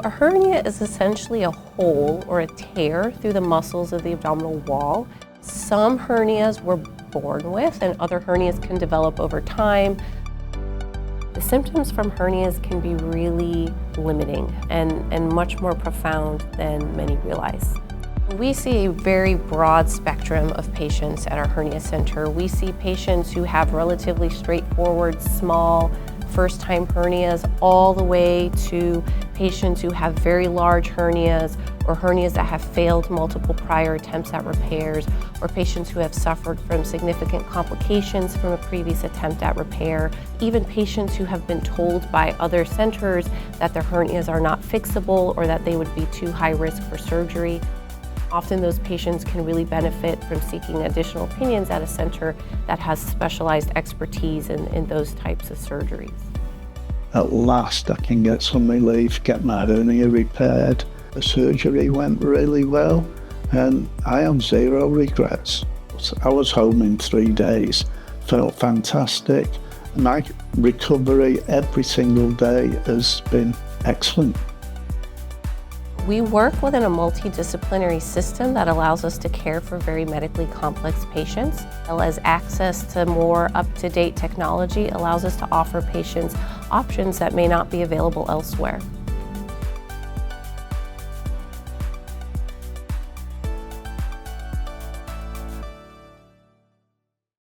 A hernia is essentially a hole or a tear through the muscles of the abdominal wall. Some hernias we're born with, and other hernias can develop over time. The symptoms from hernias can be really limiting and much more profound than many realize. We see a very broad spectrum of patients at our hernia center. We see patients who have relatively straightforward, small, first-time hernias, all the way to patients who have very large hernias or hernias that have failed multiple prior attempts at repairs, or patients who have suffered from significant complications from a previous attempt at repair, even patients who have been told by other centers that their hernias are not fixable or that they would be too high risk for surgery. Often those patients can really benefit from seeking additional opinions at a center that has specialized expertise in those types of surgeries. At last I can get some relief, get my hernia repaired. The surgery went really well and I have zero regrets. I was home in 3 days, felt fantastic. My recovery every single day has been excellent. We work within a multidisciplinary system that allows us to care for very medically complex patients, as well as access to more up-to-date technology allows us to offer patients options that may not be available elsewhere.